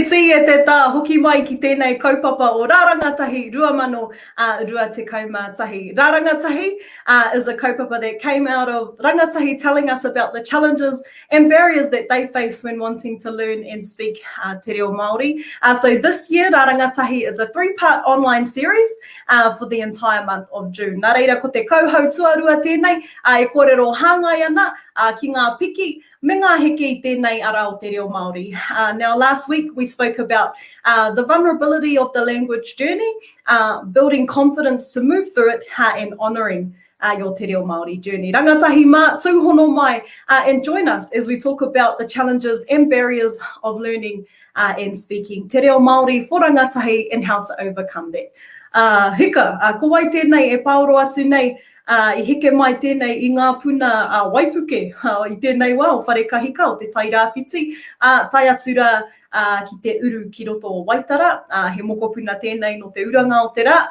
ti e te tā hoki mai ki tēnei kaupapa o Rarangatahi, rua te kaumātahi. Rarangatahi is a kaupapa that came out of rangatahi telling us about the challenges and barriers that they face when wanting to learn and speak te reo Māori. So this year, Rarangatahi is a 3-part online series for the entire month of June. Nā reira, ko te kauhau tuarua tēnei, e kōrero hāngai ana ki ngā piki, me ngā heke I tēnei ara o te reo Māori. Now, last week we spoke about the vulnerability of the language journey, building confidence to move through it and honouring your te reo Māori journey. Rangatahi mā, tūhono mai and join us as we talk about the challenges and barriers of learning and speaking te reo Māori for rangatahi and how to overcome that. Hika, ko wai tēnei e paoro atu nei, I heke mai tēnei I ngā puna waipuke I tēnei wā o whare kahika o te tai rāwhiti, tai atu rā ki te uru ki roto o Waitara, he moko puna tēnei no te uranga o te rā,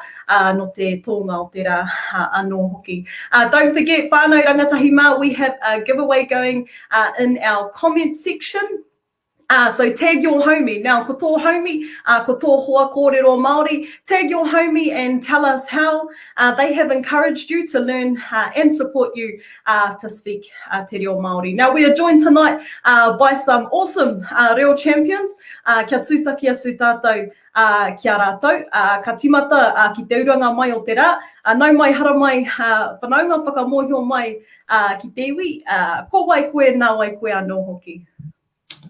no te tōnga o te rā anō hoki. Don't forget, whānau rangatahi mā, we have a giveaway going in our comment section. So tag your homie. Now, ko tō homie, ko tō hoa kōrero Māori, tag your homie and tell us how they have encouraged you to learn and support you to speak te reo Māori. Now, we are joined tonight by some awesome reo champions. Kia tūtaki atu tātou kia rātou. Ka timata ki te uranga mai o te rā. Nau mai hara mai whanaunga whakamohio mai ki te iwi. Ko wai koe, nā wai koe anō hoki.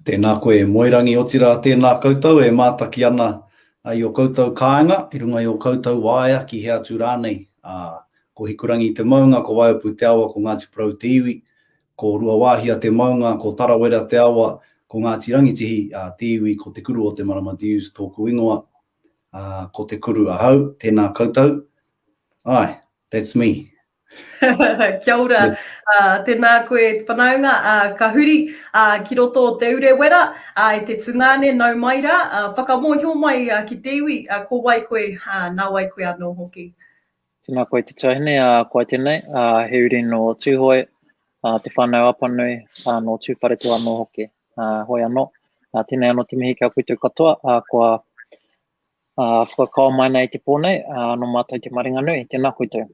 Tēnā koe moerangi o tira, tēnā koutou e mātaki ana I o koutou kāinga, I runga I o koutou waia ki hea tū rānei. Ko hikurangi I te maunga, ko waiapu te awa, ko Ngāti Porou te iwi, ko rua wāhia te maunga, ko tarawera te awa, ko Ngāti Rangitihi te iwi, ko te kuru o te marama Dewes tōku ingoa, ko te kuru ahau, tēnā koutou. Ai, that's me. Kia ora, tēnā koe te whanaunga, ka huri ki roto o te ure wera, e te tungane nau mai rā, whakamohio mai ki te iwi, ko wai koe, nā wai koe anō hoki. Tēnā koe te tāhine, koe tēnei, he uri no tūhoi, te whanau apanui, no tūwharetu anō hoki, hoi anō. Tēnei anō te mihi kia koutou katoa, kua whakakao mai nei te pōnei, no mātou te maringa nui, tēnā koutou.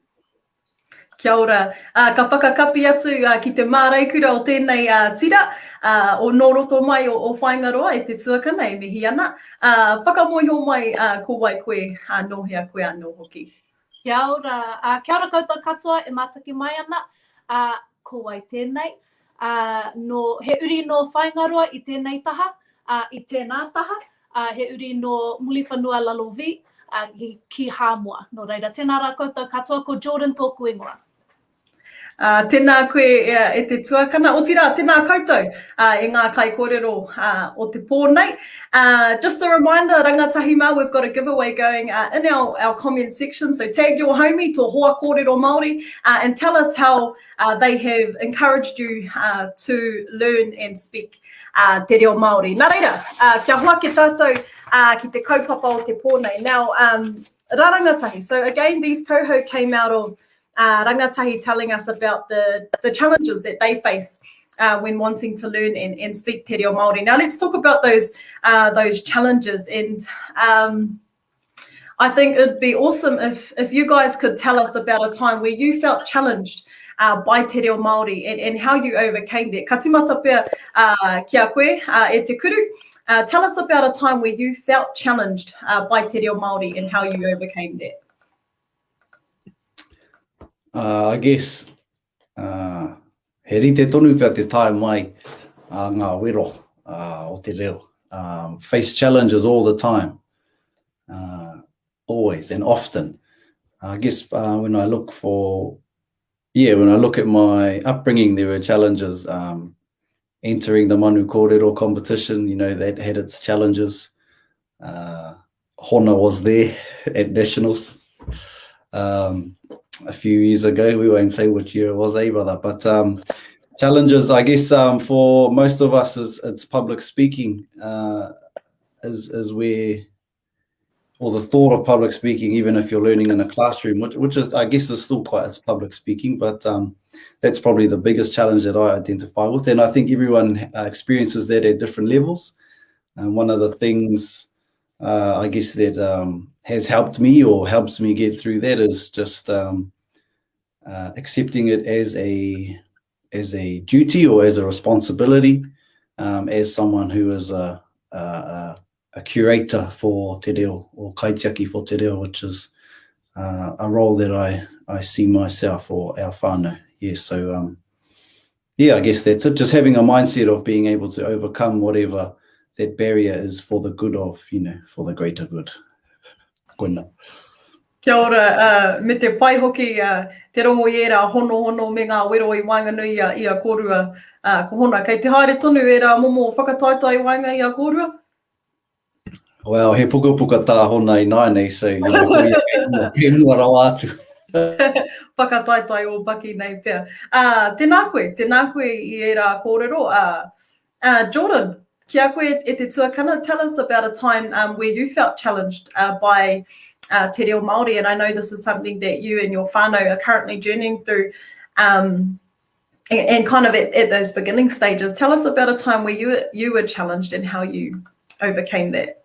Kia ora. Ka whakakapi atu ki te māreikura o tēnei tira, o nō roto mai o whaingaroa e te tuakana e mihi ana. Whakamohio mai ko wai koe nohea koe anō hoki. Kia ora. Kia ora koutou katoa e mātaki mai ana. Ko wai tēnei. No, he uri no whaingaroa I tēnei taha, I tēnā taha. He uri no muli whanua lalovi ki Hāmua. No reira, tēnā rā koutou katoa ko Jordyn tōku ingoa. Tēnā koe e te tuakana. O tira, tēnā koutou e ngā kai kōrero o te pōnei. Just a reminder, rangatahi mā, we've got a giveaway going in our comment section. So tag your homie, tō hoa kōrero Māori, and tell us how they have encouraged you to learn and speak te reo Māori. Nā reira, kia hoa ke tātou ki te kaupapa o te pōnei. Now, rarangatahi. So again, these kauhau came out of rangatahi telling us about the challenges that they face when wanting to learn and speak te reo Māori. Now let's talk about those challenges, and I think it'd be awesome if you guys could tell us about a time where you felt challenged by te reo Māori and how you overcame that. Ka timata pia kia koe e te kuru. Tell us about a time where you felt challenged by te reo Māori and how you overcame that. I guess he rite tonu pia te tae mai ngā wero o te reo. Face challenges all the time, always and often. I guess when I look at my upbringing, there were challenges. Entering the manu kōrero competition, you know, that had its challenges. Hona was there at Nationals. A few years ago, we won't say which year it was, brother, but challenges, I guess, for most of us, it's public speaking is where, or the thought of public speaking, even if you're learning in a classroom, which is, I guess, is still quite as public speaking, but that's probably the biggest challenge that I identify with, and I think everyone experiences that at different levels. And one of the things I guess that has helped me or helps me get through that is just accepting it as a duty or as a responsibility, as someone who is a curator for te reo or kaitiaki for te reo, which is a role that I see myself or our whānau. Yeah, so yeah, I guess that's it. Just having a mindset of being able to overcome whatever that barrier is for the good of, for the greater good. Koina. Kia ora, me te pai hoki te rongo i era hono me ngā wero i wainganui i a kōrua ko Hona. Kei te haere tonu era momo whakataitai wainga i a kōrua? Well, he puka tā Hona i nānei, so he mua rau atu. Whakataitai o baki nei pia. Tēnā koe i era kōrero. Jordyn, kia koe e te tuakana. Tell us about a time where you felt challenged by te reo Māori, and I know this is something that you and your whānau are currently journeying through, and kind of at those beginning stages. Tell us about a time where you were challenged and how you overcame that.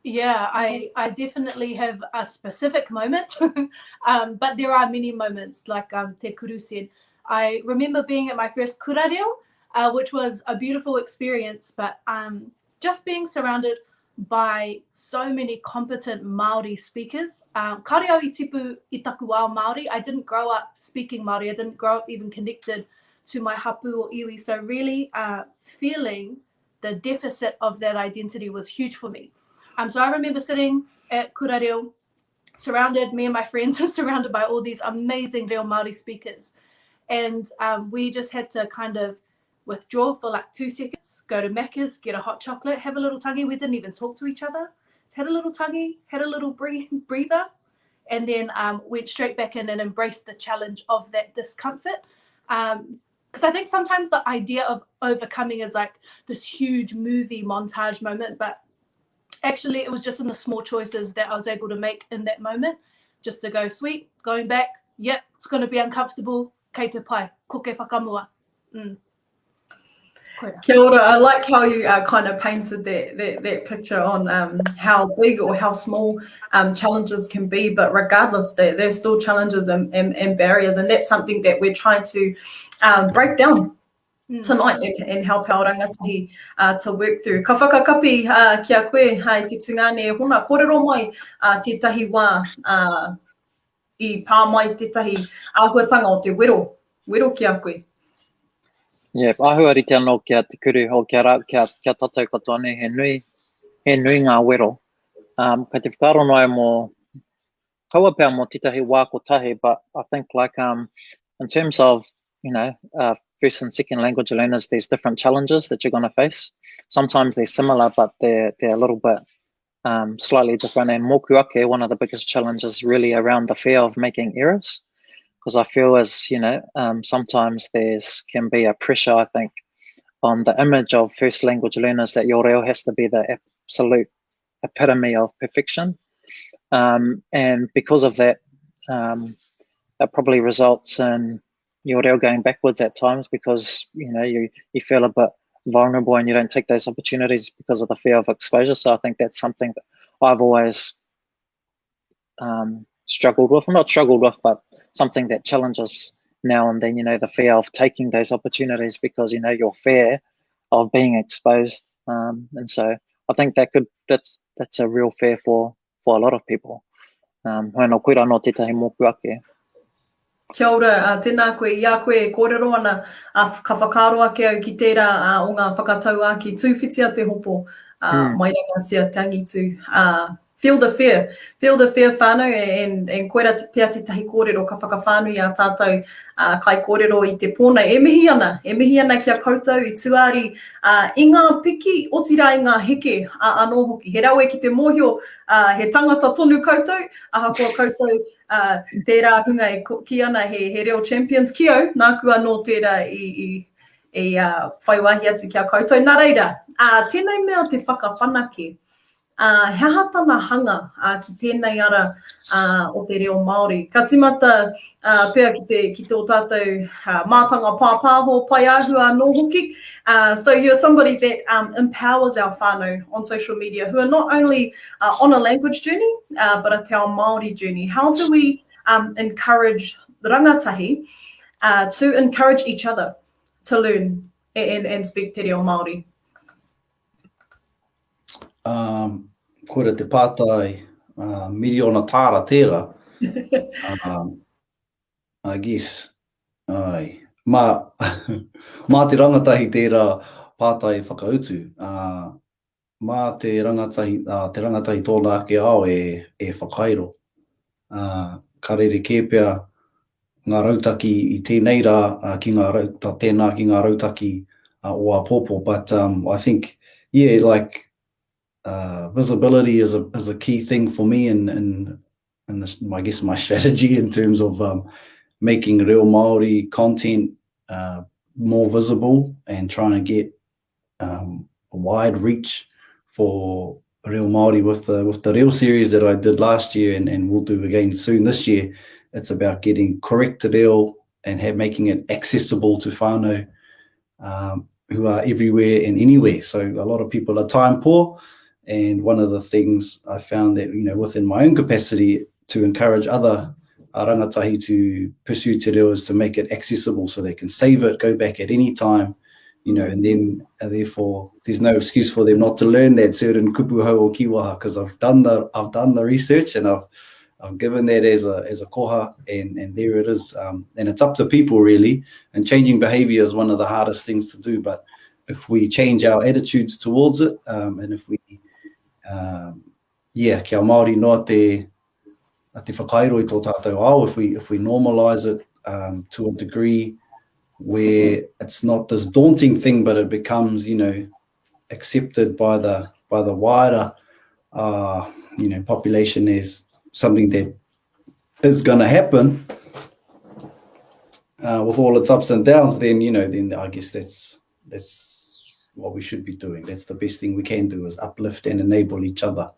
Yeah, I definitely have a specific moment, but there are many moments, like Te Kuru said. I remember being at my first kura reo, which was a beautiful experience, but just being surrounded by so many competent Māori speakers. Ka reo I tipu I taku ao Māori. I didn't grow up speaking Māori. I didn't grow up even connected to my hapu or iwi. So really feeling the deficit of that identity was huge for me. So I remember sitting at kura reo, me and my friends were surrounded by all these amazing Reo Māori speakers. And we just had to kind of withdraw for like 2 seconds, go to Macca's, get a hot chocolate, have a little tangi. We didn't even talk to each other. Just had a little tangi, had a little breather, and then went straight back in and embraced the challenge of that discomfort. Because I think sometimes the idea of overcoming is like this huge movie montage moment, but actually it was just in the small choices that I was able to make in that moment, just to go, sweet, going back, yep, it's going to be uncomfortable, kei te pai, ko ke whakamua. Kia ora. I like how you kind of painted that picture on how big or how small challenges can be, but regardless, they're still challenges and barriers, and that's something that we're trying to break down tonight and help our rangatahi to work through. Ka whakakapi kia koe hai te tungane Hona, kōrero mai tētahi wā I pā mai tētahi āhuatanga o te wero kia koe. Yeah, ahua rite anō kia te kuru ho kia tātou katoa nei, he nui ngā wero. Kei te whakaaro ai mō kaua pēr mō tētahi wā ko tahi, but I think like in terms of, first and second language learners, there's different challenges that you're going to face. Sometimes they're similar, but they're a little bit slightly different. And moku ake, one of the biggest challenges really around the fear of making errors. Because I feel as, sometimes can be a pressure, I think, on the image of first language learners that your reo has to be the absolute epitome of perfection. And because of that, it probably results in your reo going backwards at times because, you feel a bit vulnerable and you don't take those opportunities because of the fear of exposure. So I think that's something that I've always struggled with. Not struggled with, but something that challenges now and then, the fear of taking those opportunities because, your fear of being exposed. And so I think that's a real fear for a lot of people. Hoena koe rā no tētahi moku ake. Kia ora, tēnā koe, ia koe, kōrero ana, ka whakaaro ake au ki tērā o ngā whakatau aki, tūwhitia te hopo, mai rangatia tangitu. Feel the fear whānau, and koera pia te tahi kōrero, ka whakawhānui a tātou kai kōrero I te pōna. E mihi ana kia koutou I tuari I ngā piki, otira I ngā heke anō hoki. He rawe ki te mōhio, he tangata tonu koutou, ahakoa koutou tērā hunga ki ana he reo champions kio, nāku anō tērā I whaiwahi atu kia koutou. Nā reira, tēnei mea te whakawhanake. he aha tana hanga ki tēnei ara o te reo Māori. Ka timata pēr ki te o tātou mātanga pāpāho pai ahu anō hoki. So you're somebody that empowers our whānau on social media who are not only on a language journey, but a te ao Māori journey. How do we encourage rangatahi to encourage each other to learn and speak te reo Māori? Koera te pātai miriona tāra tērā. I guess, ai, mā te rangatahi tērā pātai whakautu. Mā te rangatahi tōna ake ao e whakairo. Ka rere kē pia ngā rautaki I tēnei rā ki ngā rautaki o a pōpō. But I think, yeah, like, visibility is a key thing for me in this, I guess, my strategy in terms of making Reo Māori content more visible and trying to get a wide reach for Reo Māori with the Reo series that I did last year and we'll do again soon this year. It's about getting correct te reo and making it accessible to whānau who are everywhere and anywhere. So a lot of people are time poor. And one of the things I found that, within my own capacity to encourage other rangatahi to pursue te reo is to make it accessible so they can save it, go back at any time, and then therefore there's no excuse for them not to learn that certain kupuhau or kiwaha because I've done the research and I've given that as a koha and there it is. And it's up to people really, and changing behavior is one of the hardest things to do. But if we change our attitudes towards it, and if we kia Māori noa te whakairo I tō tātou ao, if we normalise it to a degree where it's not this daunting thing, but it becomes, accepted by the wider, population as something that is going to happen with all its ups and downs, then, then I guess that's what we should be doing. That's the best thing we can do is uplift and enable each other.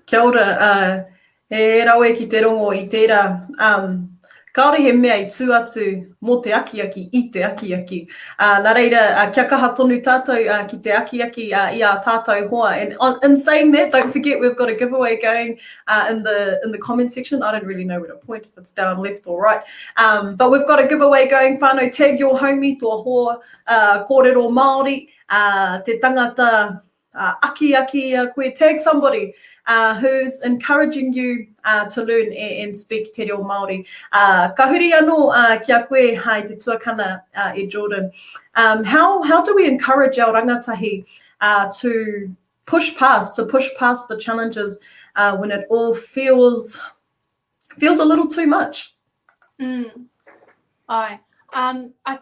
Kia ora, e rawe ki te rongo I tērā. Kaore he mea I tū atu mō te akiaki I te akiaki. Nā reira, kia kaha tonu tātou ki te akiaki I a tātou hoa. And in saying that, don't forget we've got a giveaway going in the comment section. I don't really know where to point, if it's down, left or right. But we've got a giveaway going. Whānau, tag your homie, tō hoa, kōrero Māori, te tangata aki koe, tag somebody who's encouraging you to learn and speak te reo Māori. Ka huri anō kia koe hai te tuakana e Jordyn. How do we encourage our rangatahi to push past the challenges when it all feels a little too much? I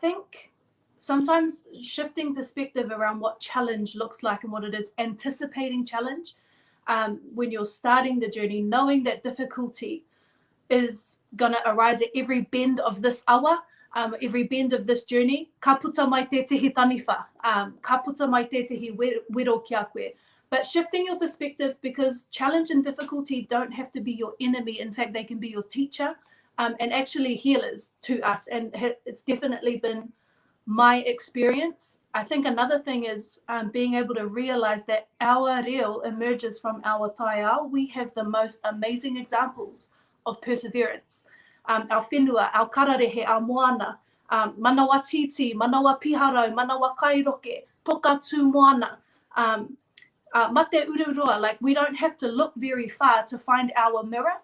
think sometimes shifting perspective around what challenge looks like and what it is, anticipating challenge, when you're starting the journey, knowing that difficulty is going to arise at every bend of this hour, every bend of this journey, ka puta mai te tehi taniwha, ka puta mai te tehi wero kia koe. But shifting your perspective, because challenge and difficulty don't have to be your enemy. In fact, they can be your teacher and actually healers to us. And it's definitely been my experience. I think another thing is being able to realize that our reo emerges from our taiao. We have the most amazing examples of perseverance. Our whenua, our kararehe, our moana, manawa titi, manawa piharau, manawa kairoke, toka tū moana, mate ururua. Like, we don't have to look very far to find our mirror.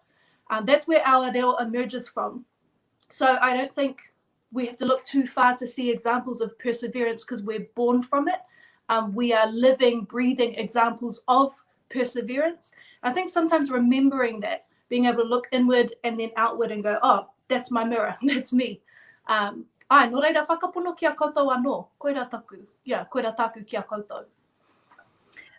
That's where our reo emerges from. So I don't think we have to look too far to see examples of perseverance because we're born from it. We are living, breathing examples of perseverance. I think sometimes remembering that, being able to look inward and then outward and go, oh, that's my mirror, that's me. No reira whakapono kia koutou anō, koira taku, koira taku kia koutou.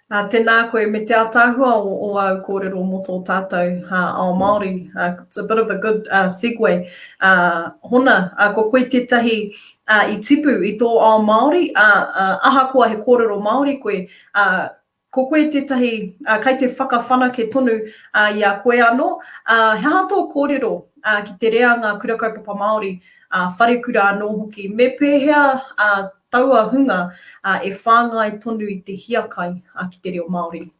Tēnā koe me te ātāhua o au kōrero mō tō tātou ao Māori. It's a bit of a good segue. Hona, ko koe tētahi I tipu I tō ao Māori, aha kua he kōrero Māori koe, ko koe tētahi, kai te whakawhana ke tonu i a koe anō, he hato kōrero ki te reanga kura kaupapa Māori, whare kura anō hoki, me pēhea taua hunga e whāngai tonu i te hiakai ki te reo Māori.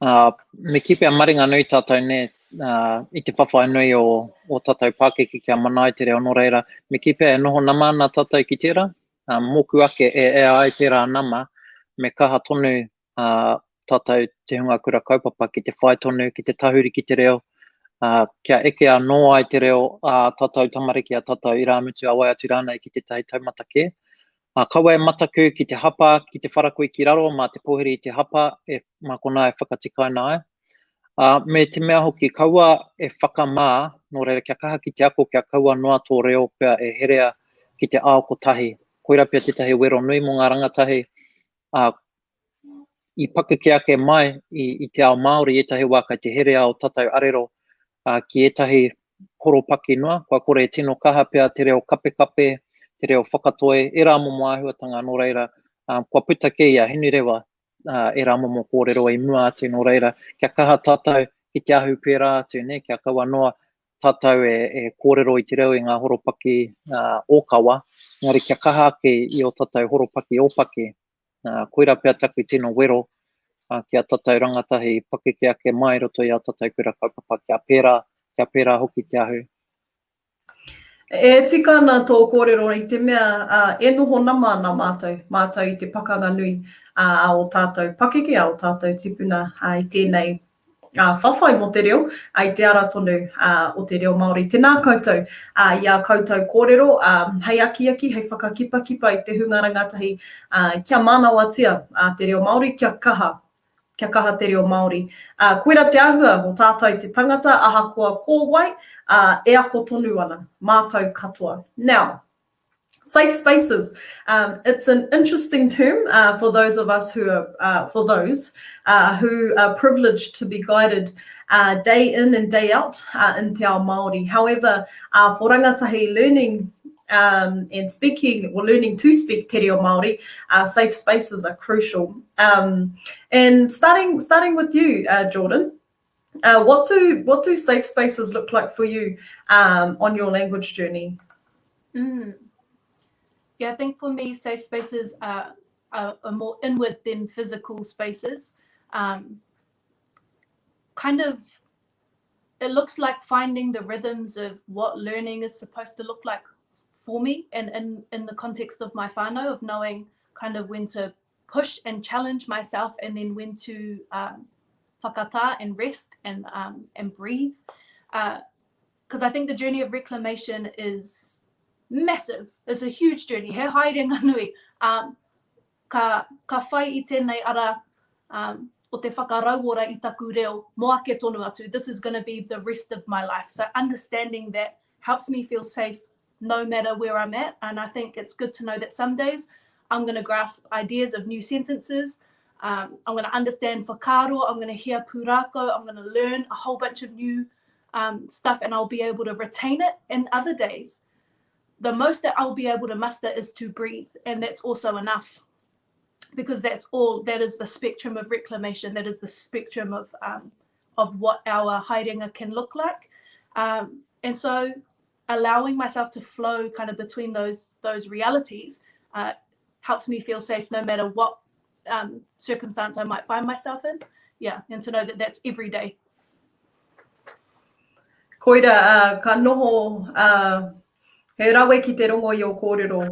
Me kipe a maringa nui tātou ne, i te whawhai nui o tātou Pākeke kia mana i te reo no reira. Me kipe e noho nama nā tātou ki tērā, moku ake e ai tērā nama, me kaha tonu tātou te hunga kura kaupapa ki te whai tonu, ki te tahuri ki te reo, kia eke anō ai te reo tātou tamariki a tātou i rāmutu a wai atu rānei ki te tahi taumata ke. Kaua e mataku ki te hapa, ki te wharakui ki raro, mā te pohiri i te hapa, mā kona e whakatikaina ai. Me te mea hoki, kaua e whakamā, no reira kia kaha ki te ako, kia kaua noa tō reo pia e herea ki te ao kotahi. Koira pia tētahi wero nui mō ngā rangatahi, i pakeke ake mai i te ao Māori, etahi wā kai te herea o tātou arero ki etahi horopaki noa, kua kore e tino kaha pia te reo kape, te reo whakatoe, e rā momo āhuatanga no reira, kua puta ke ia, hinu rewa, e rā momo kōrero i mua atu no reira, kia kaha tātou ki te ahu pērā atu, ne? Kia kaua noa tātou e kōrero i te reo i ngā horopaki ōkawa, ngari kia kaha ake i o tātou horopaki ōpaki, koira pia taku tino wero, kia tātou rangatahi, pakeke ake mai roto i a tātou kura kaupapa, kia pērā hoki te ahu. E tika ana tō kōrero i te mea e noho nama nā mātou i te pakanga nui o tātou pakeke, o tātou tipuna i tēnei whawhai mo te reo, i te ara tonu o te reo Māori. Tēnā koutou i a koutou kōrero, hei aki, hei whakakipakipa i te hunga rangatahi, kia manawatia te reo Māori, kia kaha te reo Māori. Koira te ahua o tātou te tangata, aha kua kōwai, e ako tonu ana, mātou katoa. Now, safe spaces. It's an interesting term for those of us who are privileged to be guided day in and day out in te ao Māori. However, for rangatahi learning and speaking or learning to speak te reo Māori, safe spaces are crucial. And starting with you, Jordyn, what do safe spaces look like for you on your language journey? Yeah, I think for me, safe spaces are more inward than physical spaces. Kind of, it looks like finding the rhythms of what learning is supposed to look like for me, and in the context of my whānau, of knowing kind of when to push and challenge myself, and then when to whakata and rest and breathe. Because I think the journey of reclamation is massive. It's a huge journey. He haerenga nui. Ka whai i tēnei ara o te whakarauora i taku reo, mo ake tonu atu. This is going to be the rest of my life. So understanding that helps me feel safe no matter where I'm at. And I think it's good to know that some days I'm going to grasp ideas of new sentences. I'm going to understand whakaro. I'm going to hear pūrākau. I'm going to learn a whole bunch of new stuff, and I'll be able to retain it. And other days, the most that I'll be able to muster is to breathe. And that's also enough, because that's all, that is the spectrum of reclamation. That is the spectrum of what our haerenga can look like. And so allowing myself to flow kind of between those realities helps me feel safe no matter what circumstance I might find myself in. Yeah, and to know that that's every day. Koira, ka noho, he rawe ki te rongo i o kōrero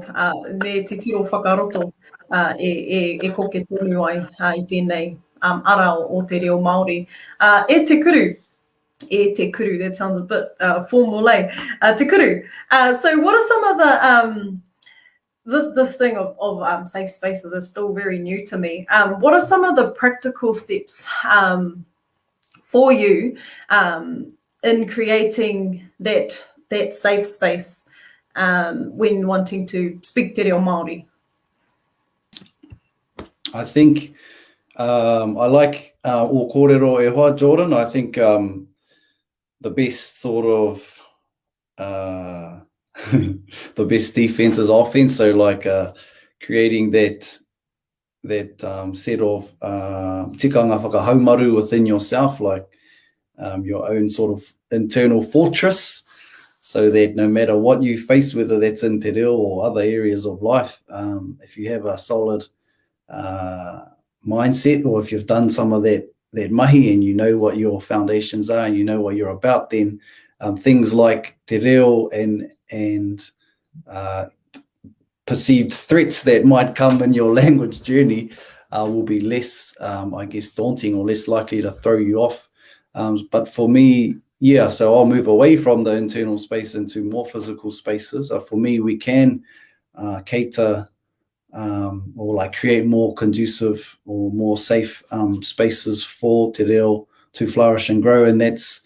me te tiro whakaroto e koke tonu ai I tēnei ara o te reo Māori. E te kuru, that sounds a bit formal, eh? Te kuru. So what are some of the, this thing of safe spaces is still very new to me. What are some of the practical steps for you in creating that safe space when wanting to speak te reo Māori? I think I like o kōrero e hoa, Jordyn. I think the best sort of the best defense is offense. So like creating that set of tikanga whakahaumaru within yourself, like your own sort of internal fortress, so that no matter what you face, whether that's in te reo or other areas of life, if you have a solid mindset, or if you've done some of that mahi and you know what your foundations are and you know what you're about, then things like te reo and perceived threats that might come in your language journey will be less, I guess, daunting, or less likely to throw you off. But for me, yeah, so I'll move away from the internal space into more physical spaces. For me, we can cater or like create more conducive or more safe spaces for te reo to flourish and grow, and that's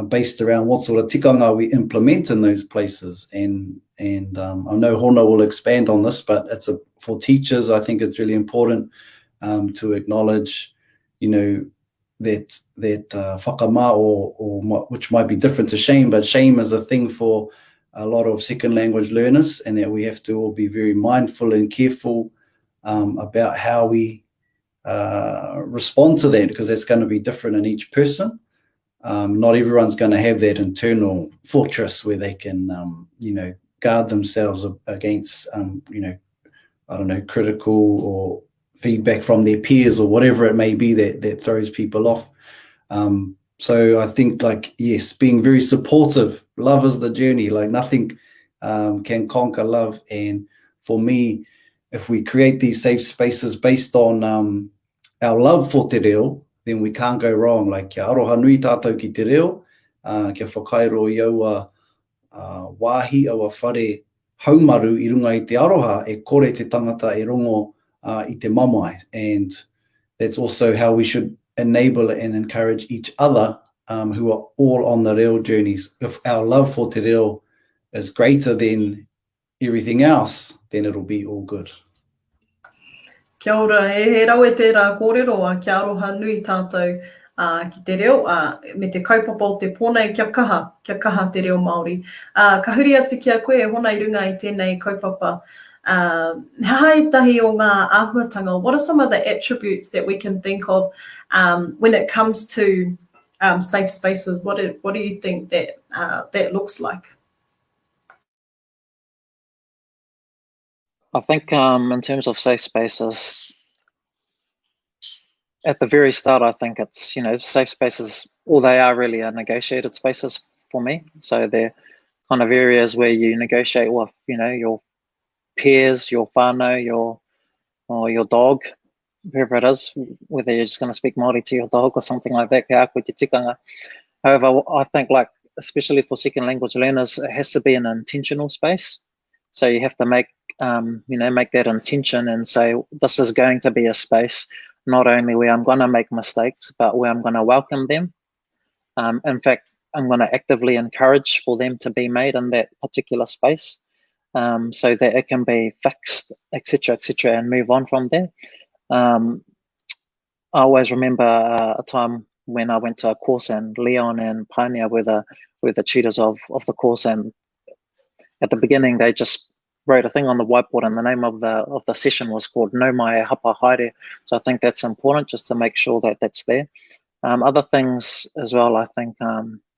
based around what sort of tikanga we implement in those places. And I know Hona will expand on this, but for teachers, I think it's really important to acknowledge, you know, that whakama or which might be different to shame, but shame is a thing for a lot of second language learners, and that we have to all be very mindful and careful about how we respond to that, because that's going to be different in each person. Not everyone's going to have that internal fortress where they can, you know, guard themselves against, you know, I don't know, critical or feedback from their peers or whatever it may be that throws people off. So I think, like, yes, being very supportive. Love is the journey. Like, nothing can conquer love. And for me, if we create these safe spaces based on our love for te reo, then we can't go wrong. Like, kia aroha nui tātou ki te reo, kia whakairo i aua wāhi, aua whare haumaru i runga i te aroha, e kore te tangata e rongo i te mamai. And that's also how we should enable and encourage each other who are all on the reo journeys. If our love for te reo is greater than everything else, then it'll be all good. Kia ora, he rau e tērā kōrero a kia aroha nui tātou ki te reo, me te kaupapa o te pōnei kia kaha te reo Māori. Ka huri atu ki a koe, hona I runga I tēnei kaupapa. Hai tahi o ngā āhuatanga, what are some of the attributes that we can think of when it comes to safe spaces? What do you think that looks like? I think in terms of safe spaces, at the very start, I think it's, you know, safe spaces, all they are really are negotiated spaces for me. So they're kind of areas where you negotiate with, you know, your peers, your whānau, or your dog, whoever it is, whether you're just going to speak Māori to your dog or something like that, kia koe te tikanga. However, I think, like, especially for second language learners, it has to be an intentional space. So you have to make, you know, make that intention and say, this is going to be a space not only where I'm going to make mistakes, but where I'm going to welcome them. In fact, I'm going to actively encourage for them to be made in that particular space, so that it can be fixed, etc., and move on from there. I always remember a time when I went to a course, and Leon and Pioneer were the tutors of the course, and at the beginning they just wrote a thing on the whiteboard, and the name of the session was called No Mai Hapa Haere. So I think that's important, just to make sure that that's there. Other things as well, I think,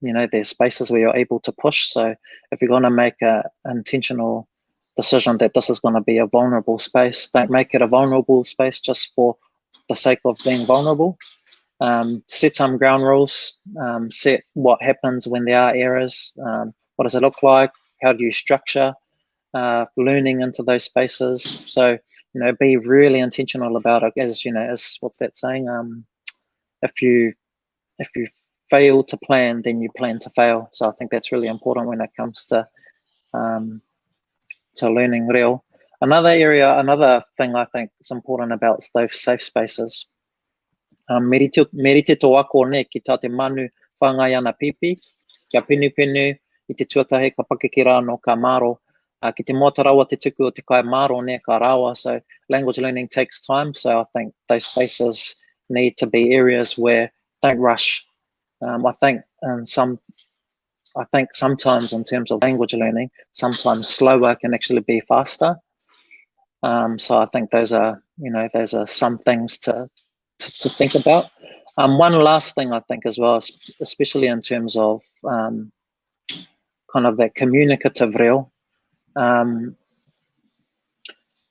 you know, there's spaces where you're able to push. So if you're going to make an intentional decision that this is going to be a vulnerable space, don't make it a vulnerable space just for the sake of being vulnerable. Set some ground rules, set what happens when there are errors, what does it look like, how do you structure learning into those spaces. So, you know, be really intentional about it, as, you know, as what's that saying, if you fail to plan, then you plan to fail. So I think that's really important when it comes to learning reo. Another thing I think is important about those safe spaces, merite to ako ne ki tā te manu whangai ana pipi, kia pinu I te tuatahe ka pakekira no ka maro, ki te motarawa te tuku o te kai maro ne ka rawa. So language learning takes time. So I think those spaces need to be areas where don't rush. I think sometimes in terms of language learning, sometimes slower can actually be faster. So I think those are those are some things to think about. One last thing I think as well, especially in terms of kind of that communicative reo.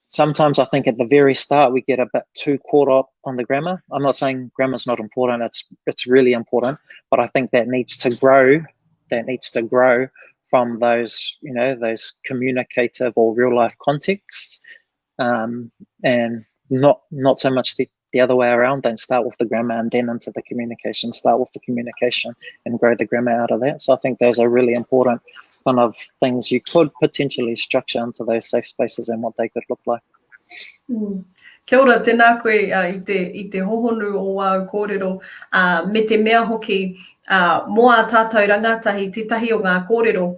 Sometimes I think at the very start we get a bit too caught up on the grammar. I'm not saying grammar's not important, it's really important, but I think that needs to grow. That needs to grow from those, those communicative or real life contexts, and not so much the other way around. Don't start with the grammar and then into the communication. Start with the communication and grow the grammar out of that. So I think those are really important kind of things you could potentially structure into those safe spaces and what they could look like. Kia ora, tēnā koe i te hohonu o wā kōrero, me te mea hoki mō a tātou rangatahi, tētahi o ngā kōrero,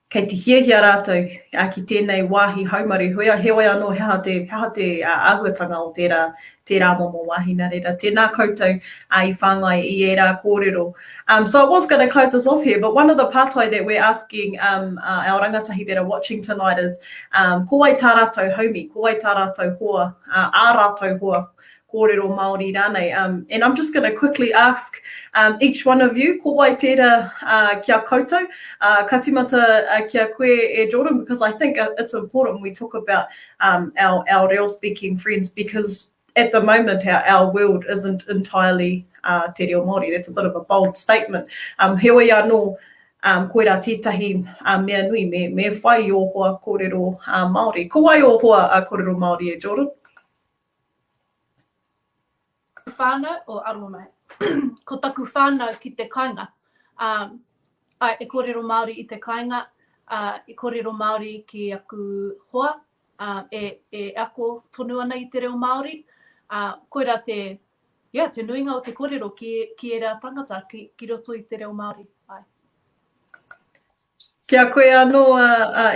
kei te hiahia rātou ki tēnei wāhi haumari, heoi anō heha te āhuatanga o tērā momo wāhina reira. Tēnā koutou I whāngai I e rā kōrero. So I was going to close this off here, but one of the pātai that we're asking our rangatahi that are watching tonight is, ko wai tā rātou haumi, ko wai tā rātou hoa, ā rātou hoa, kōrero Māori rānei. And I'm just going to quickly ask each one of you, ko wai tērā kia koutou, ka timata kia koe e Jordyn, because I think it's important we talk about our real speaking friends, because at the moment our world isn't entirely te reo Māori. That's a bit of a bold statement. Heoi anō, koe rā tētahi mea nui, me whai o hoa kōrero Māori. Ko wai o hoa kōrero Māori e Jordyn? Whānau o aromai. Ko taku whānau ki te kāinga. E kōrero Māori I te kāinga, e kōrero Māori ki aku hoa, e ako tonu ana I te reo Māori. Koe rā te nuinga o te kōrero ki e rā tangata ki roto I te reo Māori. Kia koe anō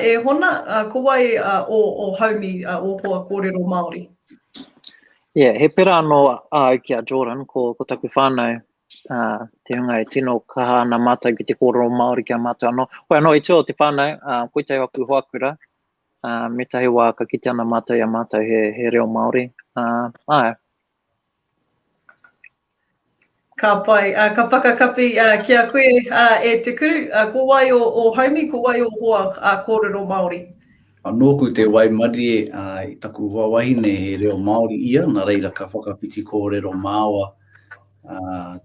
e Hona, ko wai o haumi o hoa kōrero Māori? Yeah, he pera anō ki a Jordyn, ko taku whānau, te hunga e tino kaha ana mātou ki te kōrero Māori ki a mātou anō. Hoi anō I tio te whānau, koe tai aku hoakura, me tahi wā ka kite ana mātou I a mātou he reo Māori. Ka pai, ka whakakapi kia koe e te kuru, ko wai o haumi, ko wai o hoa kōrero Māori? Nōku te waimari I taku wawahine he reo Māori ia, nā reira ka whakapiti kōrero māua,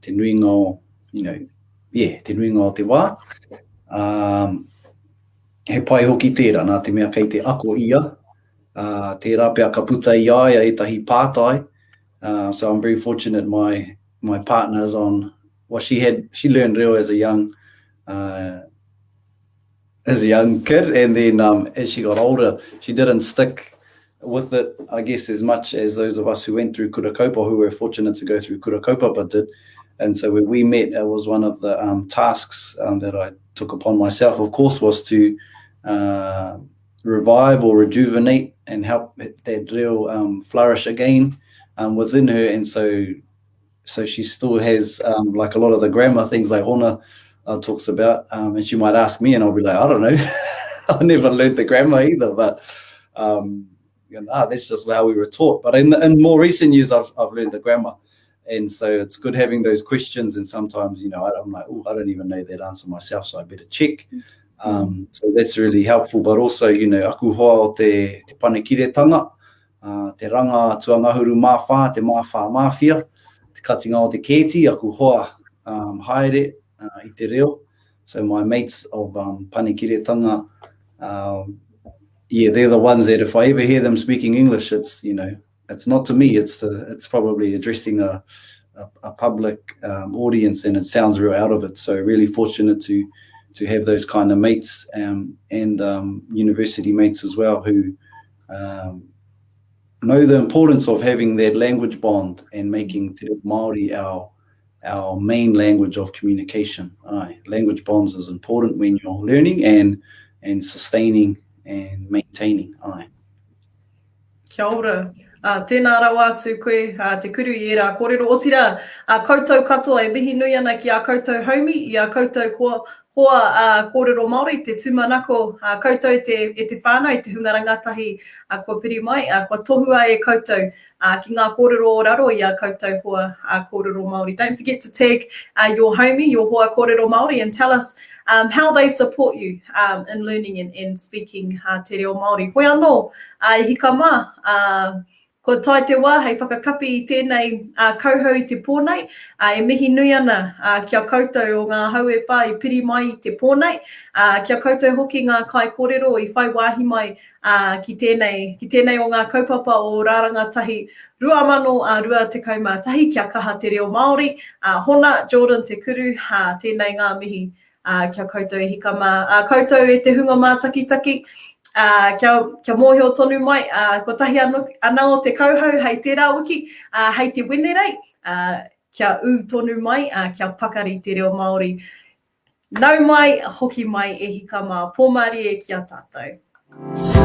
te nuinga o, te nuinga o te wā. He pai hoki tērā, nā te mea kei te ako ia, tērā pia ka puta I ai e tahi pātai. So I'm very fortunate my partner is on, well, she learned reo as a young kid, and then as she got older, she didn't stick with it, I guess, as much as those of us who went through kura kaupa, who were fortunate to go through kura kaupapa did. And so when we met, it was one of the tasks that I took upon myself, of course, was to revive or rejuvenate and help that reo flourish again within her. And so she still has like a lot of the grammar things like Hona talks about, and she might ask me and I'll be like, I don't know, I never learned the grammar either, but that's just how we were taught. But in more recent years, I've learned the grammar, and so it's good having those questions. And sometimes, I'm like, I don't even know that answer myself, so I better check. So that's really helpful. But also, aku hoa o te panekiretanga, te ranga tuangahuru mawha, te mawha mawhia, te katinga o te kēti, aku hoa haere I te reo. So my mates of panekiretanga, they're the ones that if I ever hear them speaking English, it's it's not to me, it's probably addressing a public audience, and it sounds real out of it. So really fortunate to have those kind of mates and university mates as well, who know the importance of having that language bond and making te Māori our main language of communication. Language bonds is important when you're learning and sustaining and maintaining. Kia ora. Tēnā rawa atu koe, te kuru i era kōrero. O tira, koutou katoa e mihi nui ana ki a koutou haumi, i a koutou hoa kōrero Māori, te tūmanako, koutou e te whānau, i te hunga rangatahi, kua piri mai, kua tohua e koutou ki ngā kōrero o raro i a koutou hoa kōrero Māori. Don't forget to tag your homie, your hoa kōrero Māori, and tell us how they support you in learning and speaking te reo Māori. Koe anō, hika mā, ko tai te wā, hei whakakapi i tēnei kauhau i te pōnei, e mihi nui ana kia koutou o ngā hau e whā i piri mai i te pōnei, kia koutou hoki ngā kai kōrero i whai wāhi mai ki tēnei o ngā kaupapa o Rarangatahi 2021 kia kaha te reo Māori, Hona, Jordyn, te kuru, tēnei ngā mihi kia koutou e hika mā. Koutou e te hunga mā takitaki, kia mōhio tonu mai, ko tahi ana o te kauhau, hei tērā wiki, hei te wenerei, kia tonu mai, kia pakari te reo Māori. Nau mai, hoki mai e hika mā, pōmari e kia tātou.